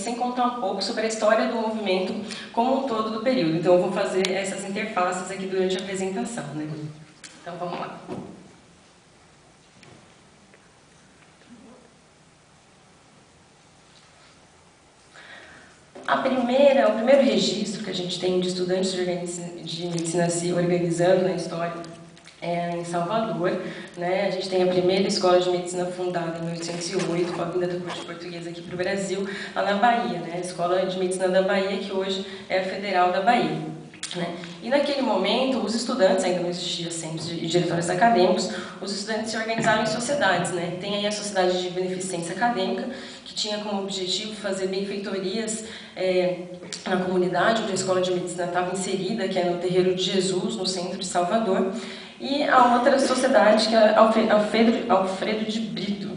sem contar um pouco sobre a história do movimento como um todo do período. Então eu vou fazer essas interfaces aqui durante a apresentação, né? Então vamos lá. O primeiro registro que a gente tem de estudantes de medicina se organizando na história é em Salvador, né? A gente tem a primeira escola de medicina fundada em 1808, com a vinda da corte portuguesa aqui para o Brasil, lá na Bahia, né? A Escola de Medicina da Bahia, que hoje é a Federal da Bahia. Né? E naquele momento, os estudantes, ainda não existia sempre diretórios acadêmicos, os estudantes se organizaram em sociedades. Né? Tem aí a Sociedade de Beneficência Acadêmica, que tinha como objetivo fazer benfeitorias na comunidade onde a Escola de Medicina estava inserida, que é no Terreiro de Jesus, no centro de Salvador. E a outra sociedade, que é Alfredo de Brito,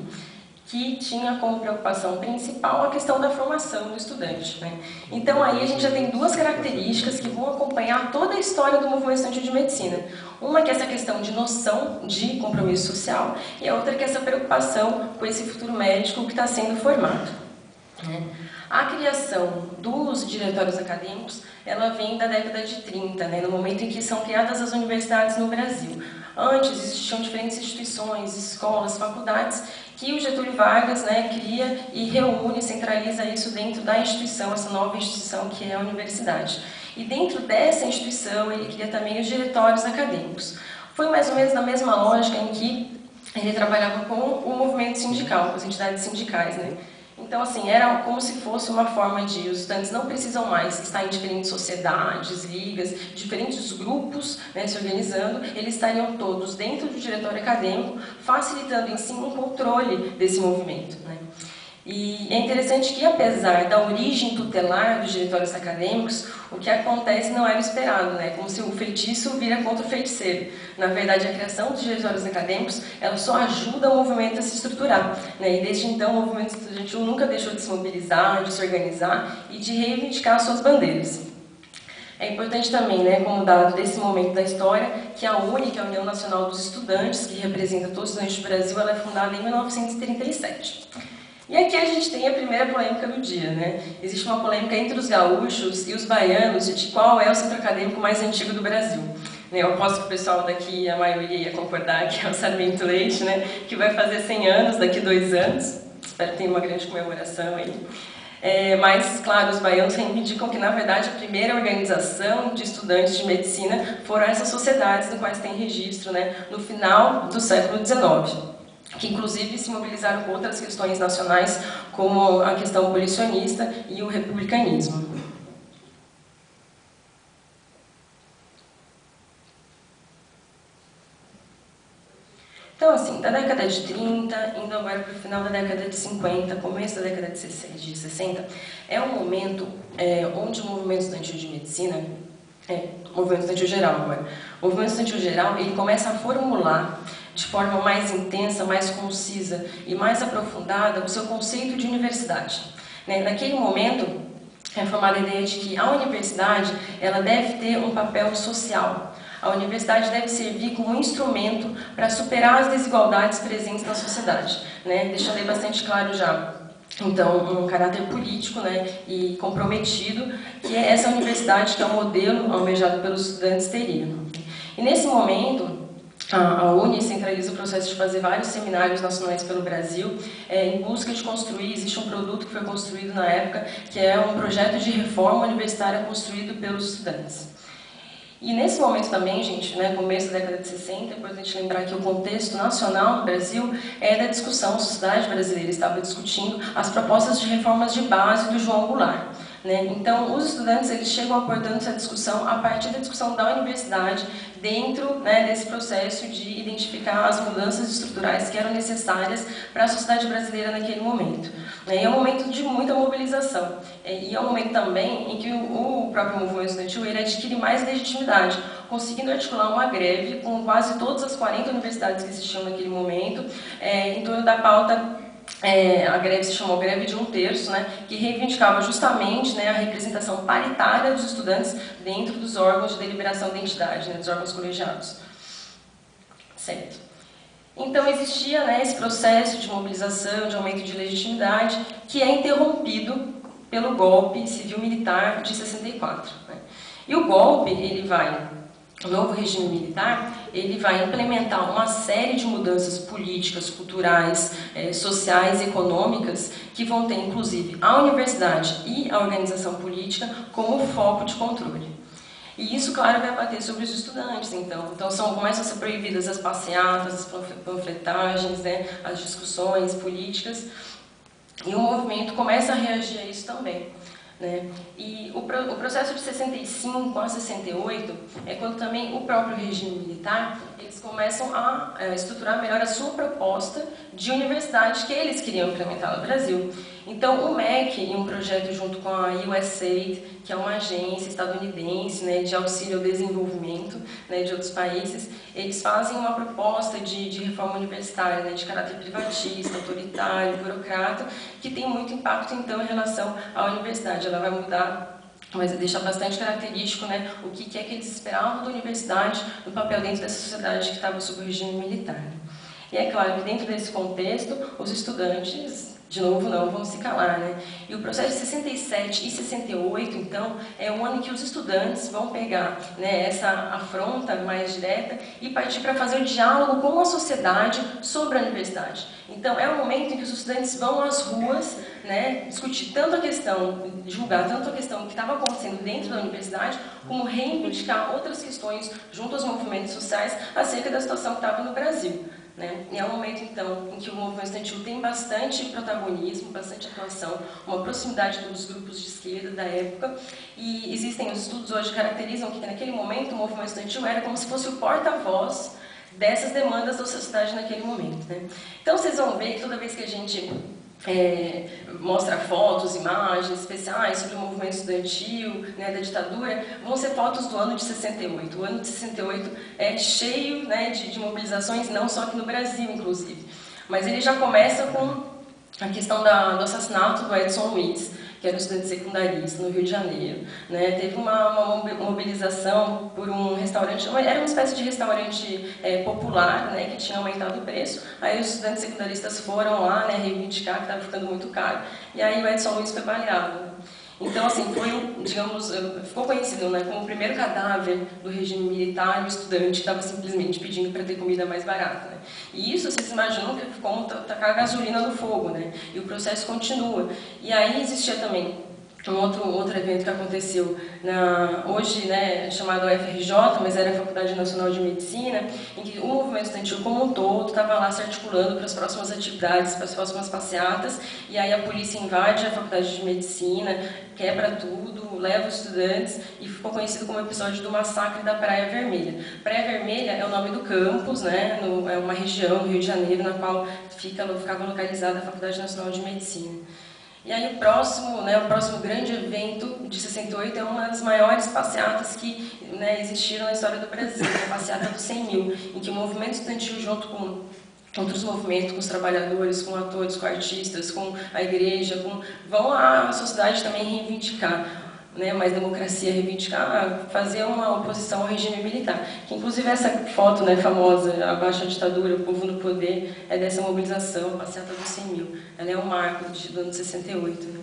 que tinha como preocupação principal a questão da formação do estudante. Né? Então aí a gente já tem duas características que vão acompanhar toda a história do movimento estudantil de medicina. Uma que é essa questão de noção de compromisso social e a outra que é essa preocupação com esse futuro médico que está sendo formado. Né? A criação dos diretórios acadêmicos, ela vem da década de 30, né, no momento em que são criadas as universidades no Brasil. Antes existiam diferentes instituições, escolas, faculdades, que o Getúlio Vargas, né, cria e reúne, centraliza isso dentro da instituição, essa nova instituição que é a universidade. E dentro dessa instituição ele cria também os diretórios acadêmicos. Foi mais ou menos na mesma lógica em que ele trabalhava com o movimento sindical, com as entidades sindicais, né? Então, assim, era como se fosse uma forma de os estudantes não precisam mais estar em diferentes sociedades, ligas, diferentes grupos, né, se organizando, eles estariam todos dentro do diretório acadêmico, facilitando em si um controle desse movimento. Né? E é interessante que, apesar da origem tutelar dos diretórios acadêmicos, o que acontece não era esperado, né? Como se o feitiço vira contra o feiticeiro. Na verdade, a criação dos diretórios acadêmicos, ela só ajuda o movimento a se estruturar. Né? E desde então, o movimento estudantil nunca deixou de se mobilizar, de se organizar e de reivindicar suas bandeiras. É importante também, né, como dado desse momento da história, que a UNE, que é a União Nacional dos Estudantes, que representa todos os estudantes do Brasil, ela é fundada em 1937. E aqui a gente tem a primeira polêmica do dia, né? Existe uma polêmica entre os gaúchos e os baianos de qual é o centro acadêmico mais antigo do Brasil. Eu aposto que o pessoal daqui, a maioria ia concordar que é o Sarmento Leite, né? Que vai fazer 100 anos daqui a 2 anos. Espero que tenha uma grande comemoração aí. Mas, claro, os baianos reivindicam que, na verdade, a primeira organização de estudantes de medicina foram essas sociedades no quais tem registro, né? No final do século XIX. Que inclusive se mobilizaram com outras questões nacionais, como a questão abolicionista e o republicanismo. Então, assim, da década de 30, indo agora para o final da década de 50, começo da década de 60, é um momento onde o movimento estudantil de medicina, o movimento estudantil geral agora, o movimento estudantil geral, ele começa a formular de forma mais intensa, mais concisa e mais aprofundada o seu conceito de universidade. Naquele momento, é formada a ideia de que a universidade ela deve ter um papel social. A universidade deve servir como um instrumento para superar as desigualdades presentes na sociedade, né? Deixando aí bastante claro já, então, um caráter político, né, e comprometido, que é essa universidade que é o modelo almejado pelos estudantes teriam. E nesse momento, a UNE centraliza o processo de fazer vários seminários nacionais pelo Brasil, em busca de construir, existe um produto que foi construído na época, que é um projeto de reforma universitária construído pelos estudantes. E nesse momento também, gente, né, começo da década de 60, é importante lembrar que o contexto nacional do Brasil é da discussão, a sociedade brasileira estava discutindo as propostas de reformas de base do João Goulart. Né? Então, os estudantes eles chegam abordando essa discussão a partir da discussão da universidade, dentro, né, desse processo de identificar as mudanças estruturais que eram necessárias para a sociedade brasileira naquele momento. Né? E é um momento de muita mobilização. E é um momento também em que o próprio movimento estudantil ele adquire mais legitimidade, conseguindo articular uma greve com quase todas as 40 universidades que existiam naquele momento, em torno da pauta. A greve se chamou Greve de 1/3, né, que reivindicava justamente, né, a representação paritária dos estudantes dentro dos órgãos de deliberação da entidade, né, dos órgãos colegiados. Certo. Então existia, né, esse processo de mobilização, de aumento de legitimidade, que é interrompido pelo golpe civil-militar de 64. Né? E o golpe, o novo regime militar, ele vai implementar uma série de mudanças políticas, culturais, sociais e econômicas que vão ter, inclusive, a universidade e a organização política como foco de controle. E isso, claro, vai bater sobre os estudantes, então começam a ser proibidas as passeatas, as panfletagens, né, as discussões políticas, e o movimento começa a reagir a isso também. Né? E o processo de 65 a 68 é quando também o próprio regime militar, eles começam a estruturar melhor a sua proposta de universidade que eles queriam implementar no Brasil. Então, o MEC, em um projeto junto com a USAID, que é uma agência estadunidense, né, de auxílio ao desenvolvimento, né, de outros países, eles fazem uma proposta de reforma universitária, né, de caráter privatista, autoritário, burocrata, que tem muito impacto, então, em relação à universidade. Ela vai mudar, mas deixa bastante característico, né, o que é que eles esperavam da universidade, no papel dentro dessa sociedade que estava sob o regime militar. E é claro que dentro desse contexto, os estudantes, de novo, não vão se calar, né? E o processo de 67 e 68, então, é o ano em que os estudantes vão pegar, né, essa afronta mais direta e partir para fazer o diálogo com a sociedade sobre a universidade. Então, é o momento em que os estudantes vão às ruas, né, discutir tanto a questão, julgar tanto a questão que estava acontecendo dentro da universidade, como reivindicar outras questões junto aos movimentos sociais acerca da situação que estava no Brasil. Né? E é um momento, então, em que o movimento estudantil tem bastante protagonismo, bastante atuação, uma proximidade dos grupos de esquerda da época, e existem os estudos hoje que caracterizam que naquele momento o movimento estudantil era como se fosse o porta-voz dessas demandas da sociedade naquele momento. Né? Então vocês vão ver que toda vez que a gente mostra fotos, imagens especiais sobre o movimento estudantil, né, da ditadura, vão ser fotos do ano de 68. O ano de 68 é cheio, né, de mobilizações, não só aqui no Brasil, inclusive. Mas ele já começa com a questão do assassinato do Edson Luiz, que era um estudante secundarista no Rio de Janeiro. Né? Teve uma mobilização por um restaurante, era uma espécie de restaurante popular, né, que tinha aumentado o preço. Aí os estudantes secundaristas foram lá, né, reivindicar que estava ficando muito caro, e aí o Edson Luiz foi baleado. Então, assim, foi, digamos, ficou conhecido, né, como o primeiro cadáver do regime militar, o estudante que estava simplesmente pedindo para ter comida mais barata. Né? E isso, vocês imaginam que é como tacar gasolina no fogo, né? E o processo continua. E aí existia também um outro evento que aconteceu hoje, né, chamado UFRJ, mas era a Faculdade Nacional de Medicina, em que o movimento estudantil como um todo estava lá se articulando para as próximas atividades, para as próximas passeatas, e aí a polícia invade a Faculdade de Medicina, quebra tudo, leva os estudantes, e ficou conhecido como o episódio do massacre da Praia Vermelha. Praia Vermelha é o nome do campus, né, é uma região do Rio de Janeiro na qual ficava localizada a Faculdade Nacional de Medicina. E aí o próximo grande evento de 68 é uma das maiores passeatas que, né, existiram na história do Brasil, a passeata dos 100 mil, em que o movimento estudantil, junto com outros movimentos, com os trabalhadores, com atores, com artistas, com a igreja, vão à sociedade também reivindicar, né, mais democracia, reivindicar, fazer uma oposição ao regime militar. Que, inclusive, essa foto, né, famosa, abaixo a ditadura, o povo no poder, é dessa mobilização, a passeata dos 100 mil. Ela é um marco do ano de 68. Né?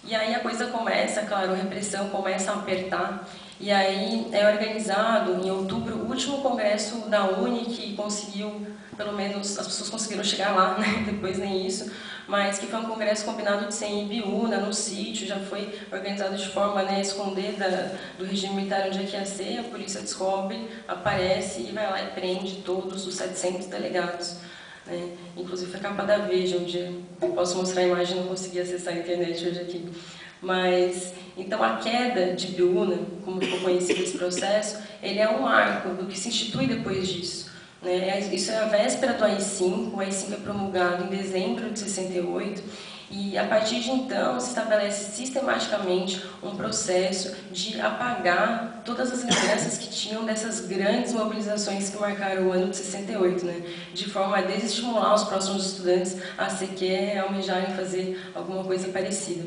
E aí a coisa começa, claro, a repressão começa a apertar, e aí é organizado, em outubro, o último congresso da UNE, que conseguiu, pelo menos as pessoas conseguiram chegar lá, né? Depois nem isso, mas que foi um congresso combinado de ser em Ibiúna, no sítio, já foi organizado de forma, né, a esconder do regime militar onde é que ia ser, a polícia descobre, aparece e vai lá e prende todos os 700 delegados. Né? Inclusive foi capa da Veja, um dia eu posso mostrar a imagem, não consegui acessar a internet hoje aqui. Mas, então a queda de Ibiúna, como ficou conhecido esse processo, ele é um marco do que se institui depois disso. Né? Isso é a véspera do AI-5, o AI-5 é promulgado em dezembro de 68, e a partir de então se estabelece sistematicamente um processo de apagar todas as lembranças que tinham dessas grandes mobilizações que marcaram o ano de 68, né? De forma a desestimular os próximos estudantes a sequer almejarem fazer alguma coisa parecida.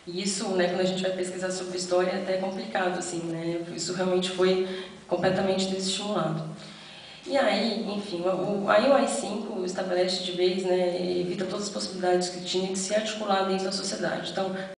E isso, né, quando a gente vai pesquisar sobre história, é até complicado, assim, né? Isso realmente foi completamente desestimulado. E aí, enfim, o AI-5 estabelece de vez, né, evita todas as possibilidades que tinha de se articular dentro da sociedade. Então,